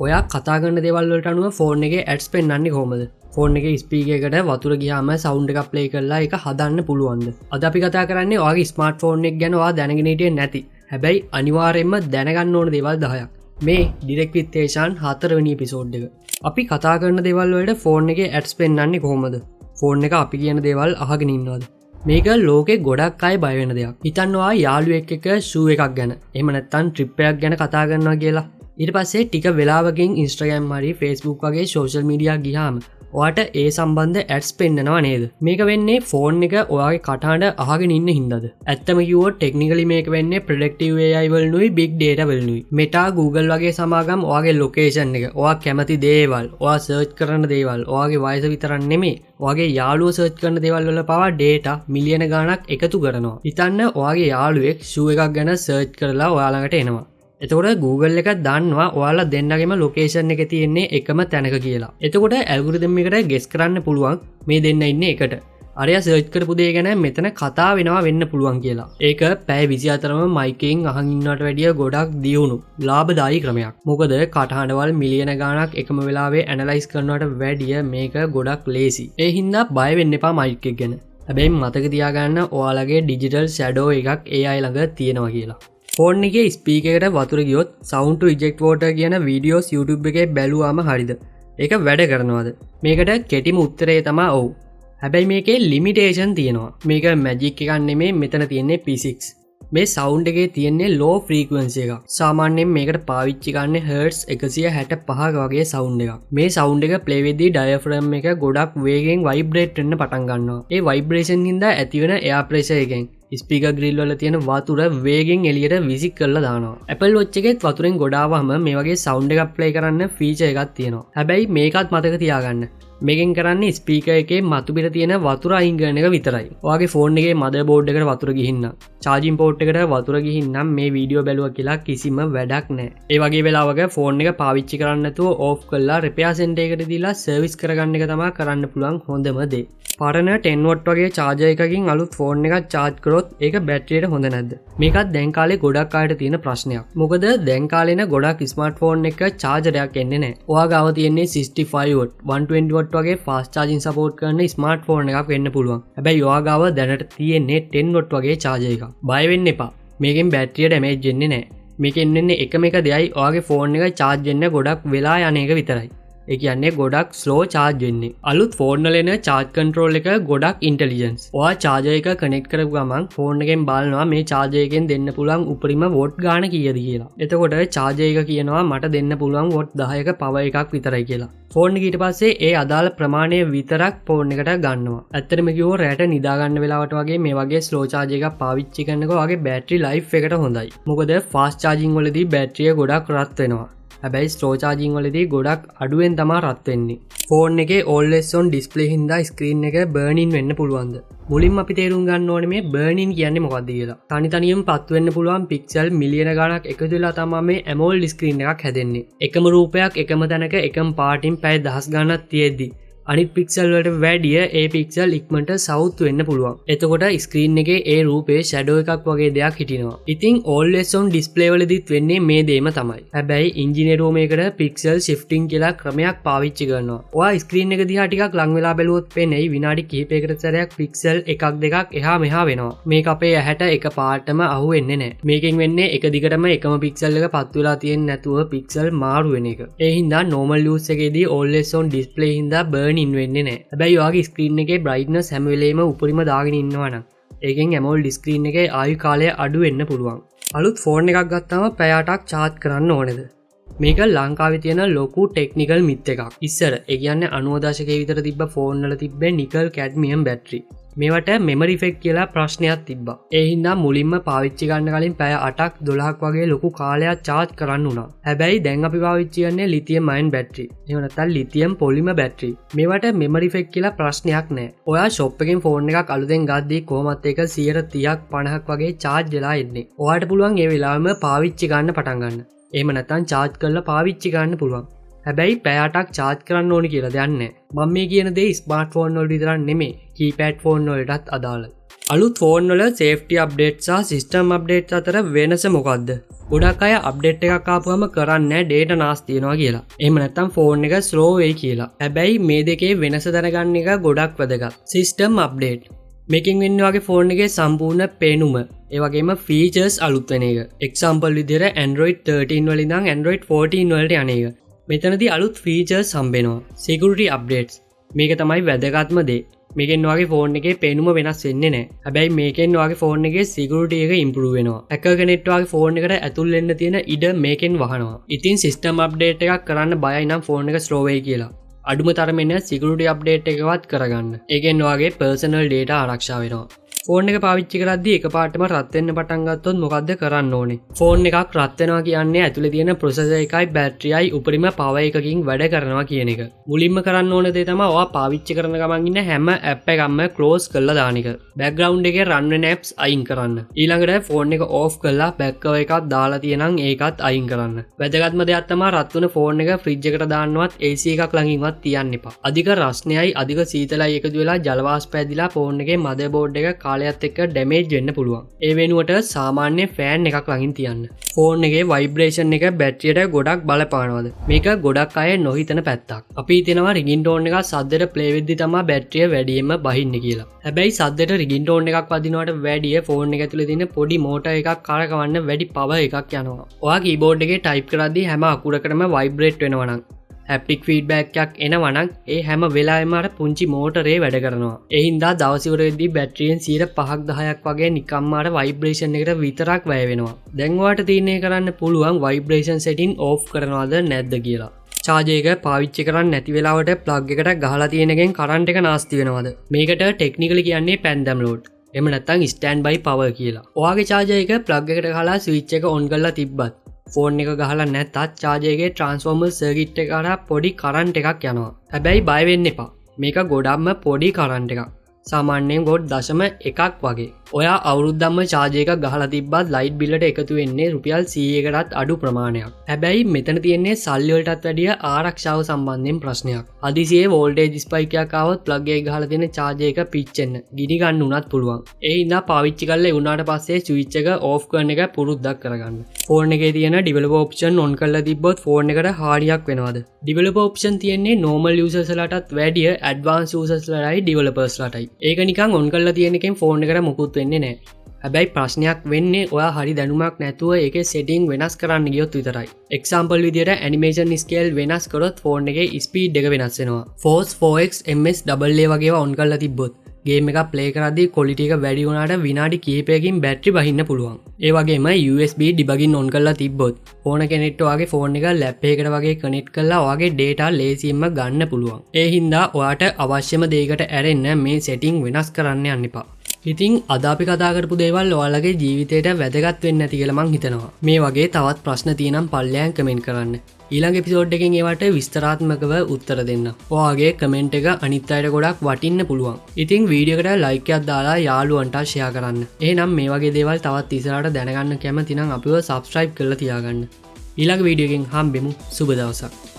ඔයා කතා කරන දේවල් වලට අනුව ෆෝන් එකේ ඇඩ්ස් පෙන්වන්නේ කොහමද? ෆෝන් එකේ ස්පීකර් එකට වතුර ගියාම සවුන්ඩ් එකක් ප්ලේ කරලා ඒක හදන්න පුළුවන්ද? අද අපි කතා කරන්නේ ඔයාගේ ස්මාර්ට් ෆෝන් එක ගැන ඔයා දැනගෙන හිටියේ නැති. හැබැයි අනිවාර්යයෙන්ම දැනගන්න ඕන දේවල් 10ක්. මේ ඩිරෙක්ට් විත් ඒෂාන් 4 වෙනි එපිසෝඩ් එක. අපි කතා කරන දේවල් වලට ෆෝන් එකේ ඇඩ්ස් පෙන්වන්නේ කොහමද? ෆෝන් එක අපි කියන දේවල් අහගෙන ඉන්නවද? මේක ලෝකේ ගොඩක් අය බය වෙන දෙයක්. හිතන්න ඔයා යාළුවෙක් එක්ක ෂූ එකක් ගැන, එහෙම නැත්නම් ට්‍රිප් එකක් ගැන කතා කරනවා කියලා. ඊට පස්සේ ටික වෙලාවකින් Instagram හරි Facebook වගේ social media ගියාම ඔයාට ඒ සම්බන්ධ ඇඩ්ස් පෙන්නනවා නේද? මේක වෙන්නේ ෆෝන් එක ඔයාගේ කටහඬ අහගෙන ඉන්න හින්දාද? ඇත්තම කිව්වොත් ටෙක්නිකලි මේක වෙන්නේ predictive AI වලනුයි big data වලනුයි. Meta Google වගේ සමාගම් ඔයාගේ location එක, ඔයා කැමති දේවල්, ඔයා search කරන දේවල්, ඔයාගේ වයස විතරක් නෙමෙයි, ඔයාගේ යාළුවෝ search කරන දේවල් වල පවා data මිලියන ගණනක් එකතු කරනවා. හිතන්න ඔයාගේ යාළුවෙක් shoe එකක් ගැන search කරලා ඔයා ළඟට එනවා. එතකොට Google එක දන්නවා ඔයාලා දෙන්නගෙම ලොකේෂන් එක තියෙන්නේ එකම තැනක කියලා. එතකොට ඇල්ගොරිතම් එකට ගෙස් කරන්න පුළුවන් මේ දෙන්න ඉන්නේ එකට. අරයා සර්ච් කරපු දේ ගැන මෙතන කතා වෙනවා වෙන්න පුළුවන් කියලා. ඒක පැය 24ම මයිකෙන් අහන් ඉන්නවට වැඩිය ගොඩක් දියුණු ලාභදායී ක්‍රමයක්. මොකද කටහඬවල් මිලියන ගාණක් එකම වෙලාවේ ඇනලයිස් කරනවට වැඩිය මේක ගොඩක් ලේසි. ඒ හින්දා බය වෙන්න එපා මයික් එක ගැන. හැබැයි මතක තියාගන්න ඔයාලගේ ඩිජිටල් ෂැඩෝ එකක් AI ළඟ තියෙනවා කියලා. ෆෝන් එකේ ස්පීකර් එකට වතුර ගියොත් sound to eject water කියන වීඩියෝස් YouTube එකේ බැලුවාම හරිද? ඒක වැඩ කරනවද? මේකට කෙටිම උත්තරය තමයි ඔව්. හැබැයි මේකේ ලිමිටේෂන් තියෙනවා. මේක මැජික් එකක් නෙමෙයි, මෙතන තියෙන්නේ physics. මේ sound එකේ තියෙන්නේ low frequency එකක්. සාමාන්‍යයෙන් මේකට පාවිච්චි කරන්නේ hertz 165ක වගේ sound එකක්. මේ sound එක play වෙද්දී diaphragm එක ගොඩක් වේගෙන් vibrate වෙන්න පටන් ගන්නවා. ඒ vibration හින්දා ඇතිවෙන air pressure එකෙන් ස්පීකර් ග්‍රිල් වල තියෙන වතුර වේගෙන් එළියට විසික් කරලා දානවා. Apple Watch එකෙත් වතුරෙන් ගොඩාවම මේ වගේ sound එකක් play කරන්න feature එකක් තියෙනවා. හැබැයි මේකත් මතක තියාගන්න. මේකෙන් කරන්නේ ස්පීකර් එකේ මතු පිට තියෙන වතුර අයින් කරන එක විතරයි. ඔයාගේ ෆෝන් එකේ motherboard එකට වතුර ගිහින් නම්, charging port එකට වතුර ගිහින් නම් මේ වීඩියෝ බැලුවා කියලා කිසිම වැඩක් නැහැ. ඒ වගේ වෙලාවක ෆෝන් එක පාවිච්චි කරන්න නැතුව off කරලා repair center එකට දීලා service කරගන්න එක තමයි කරන්න පුළුවන් හොඳම දේ. පරණ 10 watt වගේ charger එකකින් අලුත් ෆෝන් එකක් charge කරොත් ඒක බැටරියට හොඳ නැද්ද? මේකත් දැන් කාලේ ගොඩක් අයට තියෙන ප්‍රශ්නයක්. මොකද දැන් කාලේ න ගොඩක් ස්මාර්ට්ෆෝන් එක charger එකක් එන්නේ නැහැ. ඔයා ගාව තියෙන්නේ 65 watt 120 watt වගේ fast charging support කරන ස්මාර්ට්ෆෝන් එකක් වෙන්න පුළුවන්. හැබැයි ඔයා ගාව දැනට තියෙන්නේ 10 watt වගේ charger එකක්. බය වෙන්න එපා. මේකෙන් බැටරිය damage වෙන්නේ නැහැ. මේකෙන් වෙන්නේ එකම එක දෙයයි ඔයාගේ ෆෝන් එක charge වෙන්න ගොඩක් වෙලා යන එක විතරයි. ඒ කියන්නේ ගොඩක් ස්ලෝ charge වෙන්නේ. අලුත් ෆෝන් වල එන charge control එක ගොඩක් intelligence. ඔයා charger එක connect කරපු ගමන් ෆෝන් එකෙන් බලනවා මේ charger එකෙන් දෙන්න පුළුවන් උපරිම watt ගාණ කීයද කියලා. එතකොට charger එක කියනවා මට දෙන්න පුළුවන් watt 10ක power එකක් විතරයි කියලා. ෆෝන් එක ඊට පස්සේ ඒ අදාළ ප්‍රමාණය විතරක් ෆෝන් එකට ගන්නවා. ඇත්තටම කිව්වොත් රැට නිදා ගන්න වෙලාවට වගේ මේ වගේ slow charge එකක් පාවිච්චි කරනකොට ඔයාගේ battery life එකට හොඳයි. මොකද fast charging වලදී බැටරිය ගොඩක් රත් වෙනවා. හැබැයි ස්ලෝ charging වලදී ගොඩක් අඩුවෙන් තමයි රත් වෙන්නේ. ෆෝන් එකේ always on display හින්දා ස්ක්‍රීන් එක burn-in වෙන්න පුළුවන්ද? මුලින්ම අපි තේරුම් ගන්න ඕනේ මේ burn-in කියන්නේ මොකක්ද කියලා. තනියම පත් වෙන්න පුළුවන් පික්සල් මිලියන ගණක් එකතු වෙලා තමයි මේ AMOLED ස්ක්‍රීන් එකක් හැදෙන්නේ. එකම රූපයක් එකම තැනක එකම පාටින් පැය දහස් ගණනක් තියෙද්දි අනිත් පික්සල් වලට වැඩිය ඒ පික්සල් ඉක්මනට සවුත් වෙන්න පුළුවන්. එතකොට ස්ක්‍රීන් එකේ ඒ රූපේ ෂැඩෝ එකක් වගේ දෙයක් හිටිනවා. ඉතින් always on display වලදීත් වෙන්නේ මේ දෙයම තමයි. හැබැයි ඉංජිනේරුවෝ මේකට පික්සල් shifting කියලා ක්‍රමයක් පාවිච්චි කරනවා. ඔයා ස්ක්‍රීන් එක දිහා ටිකක් ලං වෙලා බැලුවොත් පේන්නේ විනාඩි කිහිපයකට සැරයක් පික්සල් එකක් දෙකක් එහා මෙහා වෙනවා. මේක අපේ ඇහැට එක පාටම අහු වෙන්නේ නැහැ. මේකෙන් වෙන්නේ එක දිගටම එකම පික්සල් එක පත් වෙලා තියෙන්නේ නැතුව පික්සල් මාරු වෙන එක. ඒ හින්දා normal use එකේදී always on display හින්දා burn-in වෙන්නේ නැහැ. හැබැයි ඔයාගේ ස්ක්‍රීන් එකේ brightness හැම වෙලේම උපරිම දාගෙන ඉන්නවා නම් ඒකෙන් AMOLED ස්ක්‍රීන් එකේ ආයු කාලය අඩු වෙන්න පුළුවන්. අලුත් ෆෝන් එකක් ගත්තාම පැය 8ක් charge කරන්න ඕනේද? මේක ලංකාවේ තියෙන ලොකු ටෙක්නිකල් මිත් එකක්. ඉස්සර ඒ කියන්නේ 90 දශකයේ විතර තිබ්බ ෆෝන් වල තිබ්බ නිකල් කැඩ්මියම් බැටරි. මේවට මෙමරි ෆෙක් කියලා ප්‍රශ්නයක් තිබ්බා. ඒ හින්දා මුලින්ම පාවිච්චි ගන්න කලින් පැය 8ක් 12ක් වගේ ලොකු කාලයක් charge කරන්න උනා. හැබැයි දැන් අපි පාවිච්චි කරන්නේ ලිතියම් අයන් බැටරි. එහෙම නැත්නම් ලිතියම් පොලිමර් බැටරි. මේවට මෙමරි ෆෙක් කියලා ප්‍රශ්නයක් නැහැ. ඔයා ෂොප් එකෙන් ෆෝන් එකක් අලුතෙන් ගද්දී කොහොමත් ඒක 130ක් 50ක් වගේ charge වෙලා එන්නේ. ඔයාට පුළුවන් ඒ වෙලාවෙම පාවිච්චි ගන්න පටන් ගන්න. එහෙම නැත්නම් charge කරලා පාවිච්චි ගන්න පුළුවන්. හැබැයි පැය 8ක් charge කරන්න ඕනි කියලා දෙයක් නැහැ. මම මේ කියන දේ ස්මාර්ට්ෆෝන් වලට විතරක් නෙමෙයි, කීපෑඩ් ෆෝන් වලටත් අදාළයි. අලුත් ෆෝන් වල සේෆ්ටි අප්ඩේට් සහ සිස්ටම් අප්ඩේට් අතර වෙනස මොකක්ද? ගොඩක් අය අප්ඩේට් එකක් ආපුවම කරන්නේ ඩේටා නාස් තියනවා කියලා. එහෙම නැත්නම් ෆෝන් එක ස්ලෝ වෙයි කියලා. හැබැයි මේ දෙකේ වෙනස දැනගන්න එක ගොඩක් වැදගත්. සිස්ටම් අප්ඩේට් මේකෙන් වෙන්නේ වගේ ෆෝන් එකේ සම්පූර්ණ පේනුම ඒ වගේම ෆීචර්ස් අලුත් වෙන එක. එක්සැම්පල් විදිහට Android 13 වල ඉඳන් Android 14 වලට යන එක. මෙතනදී අලුත් ෆීචර්ස් හම්බෙනවා. Security updates මේක තමයි වැදගත්ම දේ. මේකෙන් වගේ ෆෝන් එකේ පේනුම වෙනස් වෙන්නේ නැහැ. හැබැයි මේකෙන් වගේ ෆෝන් එකේ සිකියුරිටි එක ඉම්ප්‍රූව් වෙනවා. හැකර් කෙනෙක්ට වගේ ෆෝන් එකට ඇතුල් වෙන්න තියෙන ඉඩ මේකෙන් වහනවා. ඉතින් සිස්ටම් අප්ඩේට් එකක් කරන්න බයයි නම් ෆෝන් එක ස්ලෝ වෙයි කියලා. අඩුම තරමේ සිකියුරිටි අප්ඩේට් එකවත් කරගන්න. ඒකෙන් වගේ පර්සනල් ඩේටා ආරක්ෂා වෙනවා. ෆෝන් එක පාවිච්චි කරද්දී එකපාරටම රත් වෙන්න පටන් ගත්තොත් මොකද්ද කරන්න ඕනේ? ෆෝන් එකක් රත් වෙනවා කියන්නේ ඇතුලේ තියෙන ප්‍රොසෙසර් එකයි බැටරියයි උපරිම පවර් එකකින් වැඩ කරනවා කියන එක. මුලින්ම කරන්න ඕන දේ තමයි ඔයා පාවිච්චි කරන ගමන් ඉන්න හැම ඇප් එකක්ම ක්ලෝස් කරලා දාන එක. බෑග්ග්‍රවුන්ඩ් එකේ රන් වෙන ඇප්ස් අයින් කරන්න. ඊළඟට ෆෝන් එක ඕෆ් කරලා බෑක් කවර් එකක් දාලා තියෙනම් ඒකත් අයින් කරන්න. වැදගත්ම දෙයක් තමයි රත් වෙන ෆෝන් එක ෆ්‍රිජ් එකට දාන්නවත් AC එකක් ළඟින්වත් තියන්න එපා. අධික රස්නයයි අධික සීතලයි එකතු වෙලා ජල වාෂ්ප ඇදිලා ෆෝන් එකේ මදර්බෝඩ් එක කාලයත් එක්ක ඩැමේජ් වෙන්න පුළුවන්. ඒ වෙනුවට සාමාන්‍ය ෆෑන් එකක් ළඟින් තියන්න. ෆෝන් එකේ වයිබ්‍රේෂන් එක බැටරියට ගොඩක් බලපානවාද? මේක ගොඩක් අය නොහිතන පැත්තක්. අපි හිතනවා රින්ග්ටෝන් එකක් සද්දෙට ප්ලේ වෙද්දි තමයි බැටරිය වැඩියෙන්ම බහින්නේ කියලා. හැබැයි සද්දෙට රින්ග්ටෝන් එකක් වදිනවට වැඩිය ෆෝන් එක ඇතුලේ තියෙන පොඩි මෝටර් එකක් කරකවන්න වැඩි පවර් එකක් යනවා. ඔයා කීබෝඩ් එකේ ටයිප් කරද්දී හැම අකුරකටම වයිබ්‍රේට් වෙනවා නම් හැප්ටික් ෆීඩ්බැක් එකක් එනවනම් ඒ හැම වෙලාවෙම අර පුංචි මෝටරේ වැඩ කරනවා. ඒ හින්දා දවස් ඉවරෙද්දී බැටරියෙන් 5%ක් 10ක් වගේ නිකම්ම අර වයිබ්‍රේෂන් එකට විතරක් වැය වෙනවා. දැන් ඔයාලට තීරණය කරන්න පුළුවන් වයිබ්‍රේෂන් සෙටින් ඕෆ් කරනවද නැද්ද කියලා. චාර්ජර් එක පාවිච්චි කරන්නේ නැති වෙලාවට ප්ලග් එකට ගහලා තියෙන එකෙන් කරන්ට් එක නාස්ති වෙනවද? මේකට ටෙක්නිකලි කියන්නේ පැන්දම් ලෝඩ්. එහෙම නැත්නම් ස්ටෑන්ඩ් බයි පවර් කියලා. ඔයාගේ චාර්ජර් එක ප්ලග් එකට ගහලා ස්විච් එක ඔන් කරලා තිබ්බත් ෆෝන් එක ගහලා නැත්තත් චාර්ජර් එකේ ට්‍රාන්ස්ෆෝමර් සර්කිට් එක කරා පොඩි කරන්ට් එකක් යනවා. හැබැයි බය වෙන්න එපා. මේක ගොඩක්ම පොඩි කරන්ට් එකක්. සාමාන්‍යයෙන් ගොඩ 0.1ක් වගේ. ඔයා අවුරුද්දක්ම චාර්ජර් එකක් ගහලා තිබ්බත් ලයිට් බිල්ලට එකතු වෙන්නේ රුපියල් 100කටත් අඩු ප්‍රමාණයක්. හැබැයි මෙතන තියෙන්නේ සල්ලි වලටත් වැඩිය ආරක්ෂාව සම්බන්ධයෙන් ප්‍රශ්නයක්. හදිසියේ වෝල්ටේජ් ස්පයික් එකක් ආවොත් ප්ලග් එක ගහලා තියෙන චාර්ජර් එක පිච්චෙන්න, ගිනි ගන්න උනත් පුළුවන්. ඒ හින්දා පාවිච්චි කරලා ඉවුනාට පස්සේ ස්විච් එක ඕෆ් කරන එක පුරුද්දක් කරගන්න. ෆෝන් එකේ තියෙන ඩිවෙලොපර් ඔප්ෂන් ඔන් කරලා තිබ්බොත් ෆෝන් එකට හානියක් වෙනවද? ඩිවෙලොපර් ඔප්ෂන් තියෙන්නේ normal users ලටත් වැඩිය advanced users ලටයි developers ලටයි. ඒක නිකන් ඔන් කරලා තියෙන එකෙන් ෆෝන් එකට මුකුත් වෙන්නේ නැහැ. හැබැයි ප්‍රශ්නයක් වෙන්නේ ඔයා හරි දැනුමක් නැතුව ඒකේ setting වෙනස් කරන්න ගියොත් විතරයි. එක්සැම්පල් විදියට animation scale වෙනස් කරොත් ෆෝන් එකේ speed එක වෙනස් වෙනවා. Force 4x ms AA වගේ ඒවා ඔන් කරලා තිබ්බොත් ගේම් එකක් ප්ලේ කරද්දී quality එක වැඩි වුණාට විනාඩි කිහිපයකින් බැටරි බහින්න පුළුවන්. ඒ වගේම USB debugging ඔන් කරලා තිබ්බොත් ෆෝන් කෙනෙක්ට ඔයාගේ ෆෝන් එක ලැප් එකකට වගේ කනෙක්ට් කරලා ඔයාගේ data ලේසියෙන්ම ගන්න පුළුවන්. ඒ හින්දා ඔයාට අවශ්‍යම දෙයකට ඇරෙන්න මේ setting වෙනස් කරන්න යන්න එපා. ඉතින් අද අපි කතා කරපු දේවල් ඔයාලගේ ජීවිතේට වැදගත් වෙන්නේ නැති කියලා මං හිතනවා. මේ වගේ තවත් ප්‍රශ්න තියෙනම් පල්ලෙයන් කමෙන්ට් කරන්න. ඊළඟ එපිසෝඩ් එකෙන් ඒවට විස්තරාත්මකව උත්තර දෙන්න. ඔයාගේ කමෙන්ට් එක අනිත් අයට ගොඩක් වටින්න පුළුවන්. ඉතින් වීඩියෝ එකට ලයික් එකක් දාලා යාළුවන්ට ෂෙයා කරන්න. එහෙනම් මේ වගේ දේවල් තවත් ඉස්සරහට දැනගන්න කැමති නම් අපිව subscribe කරලා තියාගන්න. ඊළඟ වීඩියෝ එකෙන් හම්බෙමු. සුබ දවසක්.